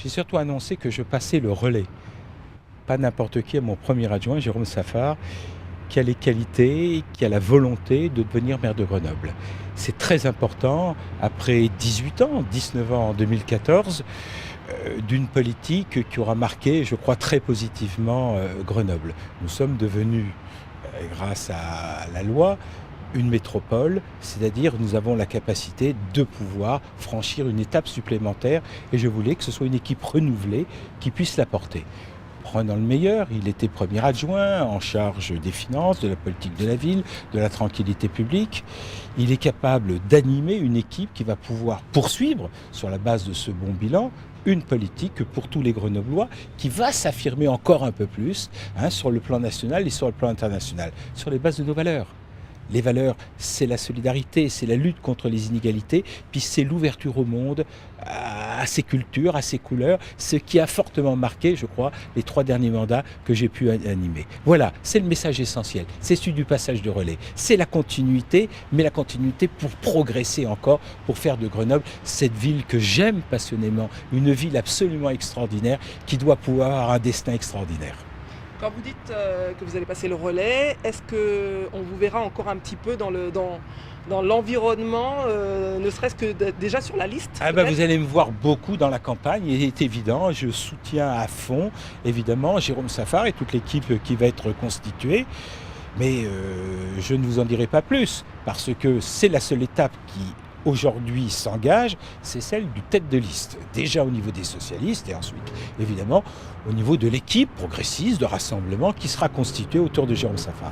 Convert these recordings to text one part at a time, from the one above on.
J'ai surtout annoncé que je passais le relais. Pas n'importe qui, à mon premier adjoint, Jérôme Saffard, qui a les qualités, qui a la volonté de devenir maire de Grenoble. C'est très important, après 18 ans, 19 ans en 2014, d'une politique qui aura marqué, je crois, très positivement Grenoble. Nous sommes devenus, grâce à la loi, une métropole, c'est-à-dire nous avons la capacité de pouvoir franchir une étape supplémentaire et je voulais que ce soit une équipe renouvelée qui puisse la porter. Prenons le meilleur, il était premier adjoint en charge des finances, de la politique de la ville, de la tranquillité publique. Il est capable d'animer une équipe qui va pouvoir poursuivre, sur la base de ce bon bilan, une politique pour tous les Grenoblois qui va s'affirmer encore un peu plus sur le plan national et sur le plan international, sur les bases de nos valeurs. Les valeurs, c'est la solidarité, c'est la lutte contre les inégalités, puis c'est l'ouverture au monde, à ses cultures, à ses couleurs, ce qui a fortement marqué, je crois, les 3 derniers mandats que j'ai pu animer. Voilà, c'est le message essentiel, c'est celui du passage de relais, c'est la continuité, mais la continuité pour progresser encore, pour faire de Grenoble cette ville que j'aime passionnément, une ville absolument extraordinaire qui doit pouvoir avoir un destin extraordinaire. Quand vous dites que vous allez passer le relais, est-ce qu'on vous verra encore un petit peu dans l'environnement, ne serait-ce que déjà sur la liste Vous allez me voir beaucoup dans la campagne, il est évident, je soutiens à fond, évidemment, Jérôme Saffard et toute l'équipe qui va être constituée, mais je ne vous en dirai pas plus, parce que c'est la seule étape qui aujourd'hui s'engage, c'est celle du tête de liste. Déjà au niveau des socialistes et ensuite, évidemment, au niveau de l'équipe progressiste de rassemblement qui sera constituée autour de Jérôme Saffard.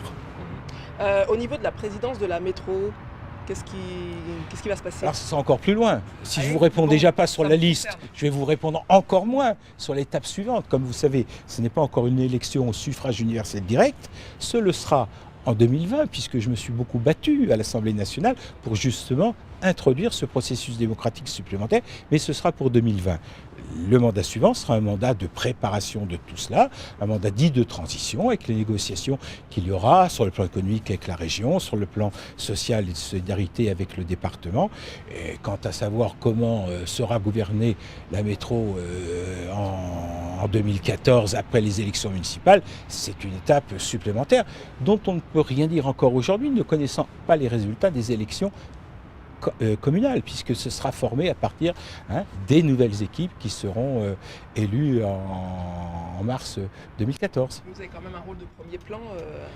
Au niveau de la présidence de la métro, qu'est-ce qui va se passer? Alors, ce sera encore plus loin. Si je vous réponds déjà pas sur la liste, je vais vous répondre encore moins sur l'étape suivante. Comme vous savez, ce n'est pas encore une élection au suffrage universel direct. Ce le sera en 2020, puisque je me suis beaucoup battu à l'Assemblée nationale pour justement introduire ce processus démocratique supplémentaire, mais ce sera pour 2020. Le mandat suivant sera un mandat de préparation de tout cela, un mandat dit de transition avec les négociations qu'il y aura sur le plan économique avec la région, sur le plan social et de solidarité avec le département. Et quant à savoir comment sera gouvernée la métro en 2014 après les élections municipales, c'est une étape supplémentaire dont on ne peut rien dire encore aujourd'hui, ne connaissant pas les résultats des élections communale, puisque ce sera formé à partir des nouvelles équipes qui seront élues en mars 2014. Vous avez quand même un rôle de premier plan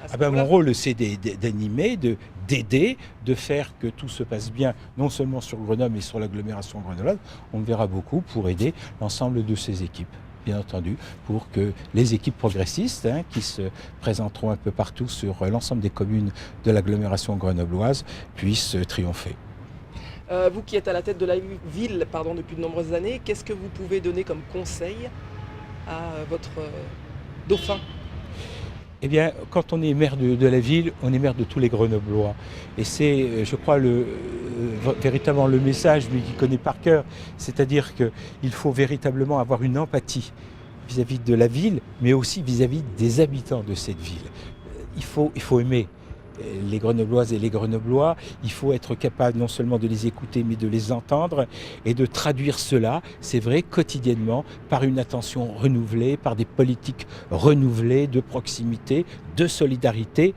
à ce moment-là. Mon rôle, c'est d'animer, d'aider, de faire que tout se passe bien, non seulement sur Grenoble, mais sur l'agglomération grenobloise. On le verra beaucoup pour aider l'ensemble de ces équipes, bien entendu, pour que les équipes progressistes qui se présenteront un peu partout sur l'ensemble des communes de l'agglomération grenobloise puissent triompher. Vous qui êtes à la tête de la ville depuis de nombreuses années, qu'est-ce que vous pouvez donner comme conseil à votre dauphin? Eh bien, quand on est maire de la ville, on est maire de tous les Grenoblois. Et c'est, je crois, véritablement le message, lui qui connaît par cœur, c'est-à-dire qu'il faut véritablement avoir une empathie vis-à-vis de la ville, mais aussi vis-à-vis des habitants de cette ville. Il faut aimer les Grenobloises et les Grenoblois, il faut être capable non seulement de les écouter, mais de les entendre et de traduire cela, c'est vrai, quotidiennement, par une attention renouvelée, par des politiques renouvelées de proximité, de solidarité.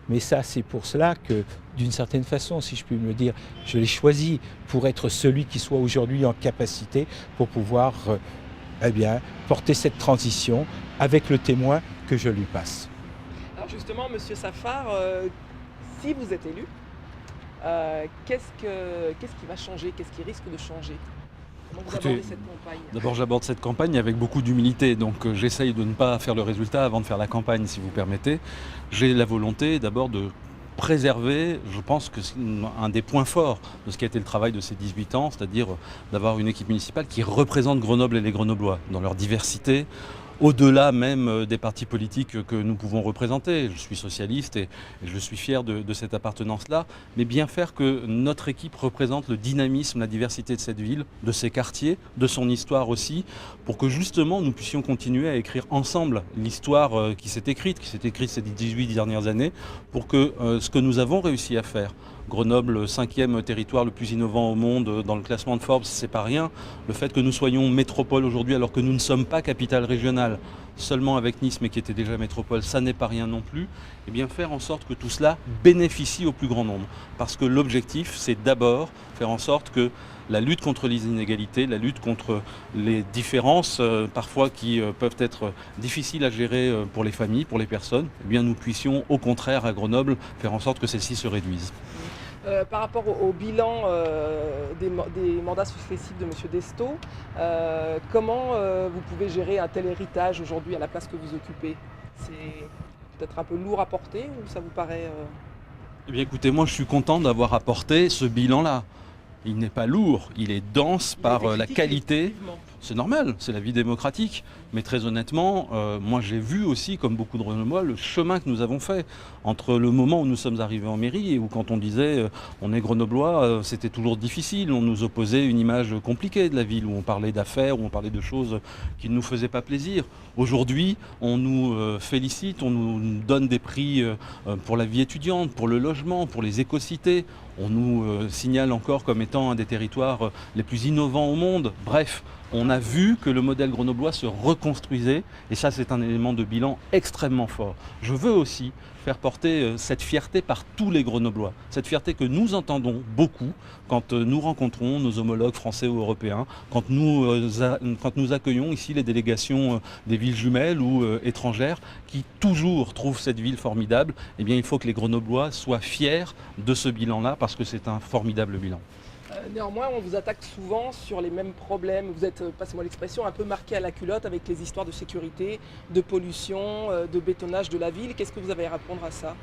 Mais ça, c'est pour cela que, d'une certaine façon, si je puis me le dire, je l'ai choisi pour être celui qui soit aujourd'hui en capacité pour pouvoir porter cette transition avec le témoin que je lui passe. Alors justement, Monsieur Saffard, si vous êtes élu, qu'est-ce qui va changer? Qu'est-ce qui risque de changer? Comment vous abordez cette campagne? D'abord, j'aborde cette campagne avec beaucoup d'humilité. Donc, j'essaye de ne pas faire le résultat avant de faire la campagne, si vous permettez. J'ai la volonté d'abord de préserver, je pense que c'est un des points forts de ce qui a été le travail de ces 18 ans, c'est-à-dire d'avoir une équipe municipale qui représente Grenoble et les Grenoblois dans leur diversité, au-delà même des partis politiques que nous pouvons représenter. Je suis socialiste et je suis fier de cette appartenance-là, mais bien faire que notre équipe représente le dynamisme, la diversité de cette ville, de ses quartiers, de son histoire aussi, pour que justement nous puissions continuer à écrire ensemble l'histoire qui s'est écrite ces 18 dernières années, pour que ce que nous avons réussi à faire Grenoble, 5e territoire le plus innovant au monde dans le classement de Forbes, c'est pas rien. Le fait que nous soyons métropole aujourd'hui alors que nous ne sommes pas capitale régionale, seulement avec Nice mais qui était déjà métropole, ça n'est pas rien non plus. Et bien faire en sorte que tout cela bénéficie au plus grand nombre. Parce que l'objectif, c'est d'abord faire en sorte que la lutte contre les inégalités, la lutte contre les différences parfois qui peuvent être difficiles à gérer pour les familles, pour les personnes, eh bien nous puissions au contraire à Grenoble faire en sorte que celles-ci se réduisent. Par rapport au bilan des mandats successifs de M. Destaut, comment vous pouvez gérer un tel héritage aujourd'hui à la place que vous occupez? C'est peut-être un peu lourd à porter ou ça vous paraît... Eh bien écoutez, moi je suis content d'avoir apporté ce bilan-là. Il n'est pas lourd, il est dense par la qualité. C'est normal, c'est la vie démocratique. Mais très honnêtement, moi j'ai vu aussi, comme beaucoup de Grenoblois, le chemin que nous avons fait. Entre le moment où nous sommes arrivés en mairie et où quand on disait on est Grenoblois, c'était toujours difficile. On nous opposait une image compliquée de la ville, où on parlait d'affaires, où on parlait de choses qui ne nous faisaient pas plaisir. Aujourd'hui, on nous félicite, on nous donne des prix pour la vie étudiante, pour le logement, pour les écocités. On nous signale encore comme étant un des territoires les plus innovants au monde. Bref, on a vu que le modèle grenoblois se reconstruisait et ça c'est un élément de bilan extrêmement fort. Je veux aussi faire porter cette fierté par tous les Grenoblois, cette fierté que nous entendons beaucoup quand nous rencontrons nos homologues français ou européens, quand nous accueillons ici les délégations des villes jumelles ou étrangères qui toujours trouvent cette ville formidable. Eh bien il faut que les Grenoblois soient fiers de ce bilan-là parce que c'est un formidable bilan. Néanmoins, on vous attaque souvent sur les mêmes problèmes. Vous êtes, passez-moi l'expression, un peu marqué à la culotte avec les histoires de sécurité, de pollution, de bétonnage de la ville. Qu'est-ce que vous avez à répondre à ça ?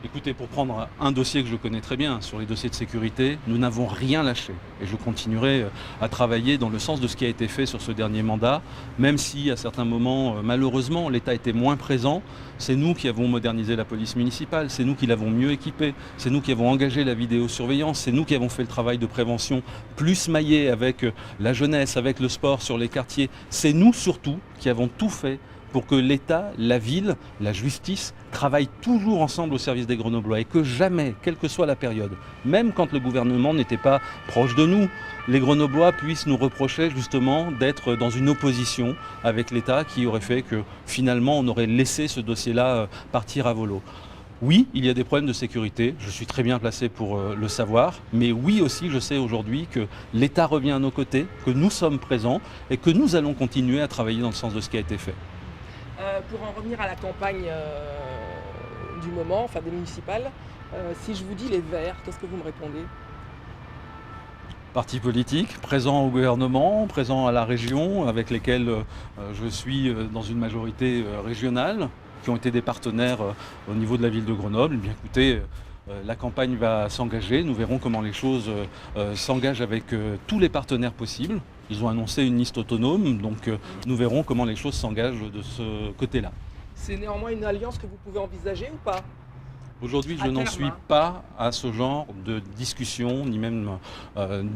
Écoutez, pour prendre un dossier que je connais très bien, sur les dossiers de sécurité, nous n'avons rien lâché. Et je continuerai à travailler dans le sens de ce qui a été fait sur ce dernier mandat, même si à certains moments, malheureusement, l'État était moins présent. C'est nous qui avons modernisé la police municipale, c'est nous qui l'avons mieux équipée, c'est nous qui avons engagé la vidéosurveillance, c'est nous qui avons fait le travail de prévention plus maillé avec la jeunesse, avec le sport sur les quartiers. C'est nous surtout qui avons tout fait pour que l'État, la ville, la justice travaillent toujours ensemble au service des Grenoblois et que jamais, quelle que soit la période, même quand le gouvernement n'était pas proche de nous, les Grenoblois puissent nous reprocher justement d'être dans une opposition avec l'État qui aurait fait que finalement on aurait laissé ce dossier-là partir à volo. Oui, il y a des problèmes de sécurité, je suis très bien placé pour le savoir, mais oui aussi je sais aujourd'hui que l'État revient à nos côtés, que nous sommes présents et que nous allons continuer à travailler dans le sens de ce qui a été fait. Pour en revenir à la campagne du moment, enfin des municipales, si je vous dis les Verts, qu'est-ce que vous me répondez ? Parti politique, présent au gouvernement, présent à la région, avec lesquels je suis dans une majorité régionale, qui ont été des partenaires au niveau de la ville de Grenoble. Eh bien écoutez, la campagne va s'engager, nous verrons comment les choses s'engagent avec tous les partenaires possibles. Ils ont annoncé une liste autonome, donc nous verrons comment les choses s'engagent de ce côté-là. C'est néanmoins une alliance que vous pouvez envisager ou pas ? Aujourd'hui, je n'en suis pas à ce genre de discussion, ni même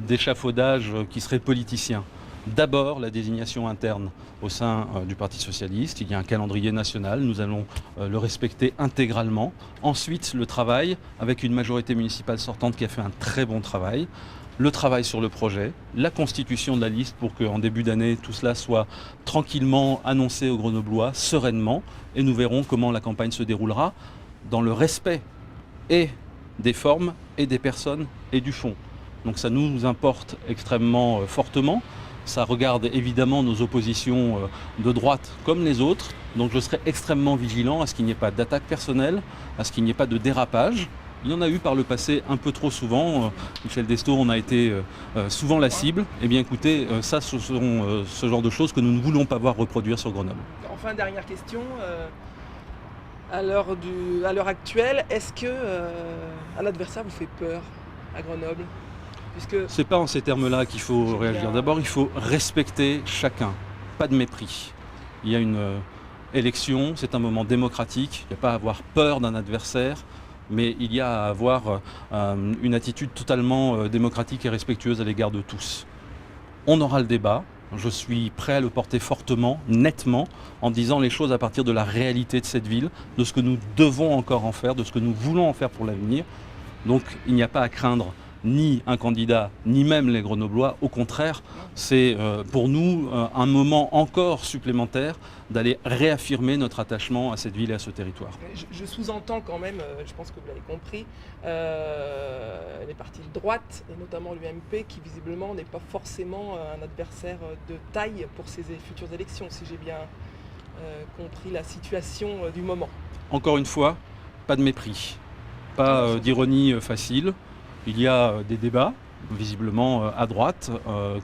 d'échafaudage qui serait politicien. D'abord, la désignation interne au sein du Parti socialiste. Il y a un calendrier national, nous allons le respecter intégralement. Ensuite, le travail avec une majorité municipale sortante qui a fait un très bon travail. Le travail sur le projet, la constitution de la liste pour qu'en début d'année, tout cela soit tranquillement annoncé aux Grenoblois, sereinement. Et nous verrons comment la campagne se déroulera dans le respect et des formes et des personnes et du fond. Donc ça nous importe extrêmement fortement. Ça regarde évidemment nos oppositions de droite comme les autres. Donc je serai extrêmement vigilant à ce qu'il n'y ait pas d'attaque personnelle, à ce qu'il n'y ait pas de dérapage. Il y en a eu par le passé un peu trop souvent. Michel Destaut, on a été souvent la cible. Eh bien écoutez, ça ce sont ce genre de choses que nous ne voulons pas voir reproduire sur Grenoble. Enfin, dernière question. À l'heure actuelle, est-ce qu'un adversaire vous fait peur à Grenoble ? C'est pas en ces termes-là qu'il faut réagir. D'abord, il faut respecter chacun, pas de mépris. Il y a une élection, c'est un moment démocratique. Il n'y a pas à avoir peur d'un adversaire, mais il y a à avoir une attitude totalement démocratique et respectueuse à l'égard de tous. On aura le débat. Je suis prêt à le porter fortement, nettement, en disant les choses à partir de la réalité de cette ville, de ce que nous devons encore en faire, de ce que nous voulons en faire pour l'avenir. Donc il n'y a pas à craindre ni un candidat, ni même les Grenoblois. Au contraire, c'est pour nous un moment encore supplémentaire d'aller réaffirmer notre attachement à cette ville et à ce territoire. Je sous-entends quand même, je pense que vous l'avez compris, les partis de droite, et notamment l'UMP, qui visiblement n'est pas forcément un adversaire de taille pour ces futures élections, si j'ai bien compris la situation du moment. Encore une fois, pas de mépris, pas d'ironie facile. Il y a des débats, visiblement à droite,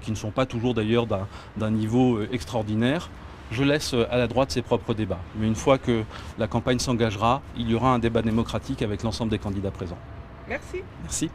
qui ne sont pas toujours d'ailleurs d'un niveau extraordinaire. Je laisse à la droite ses propres débats. Mais une fois que la campagne s'engagera, il y aura un débat démocratique avec l'ensemble des candidats présents. Merci. Merci.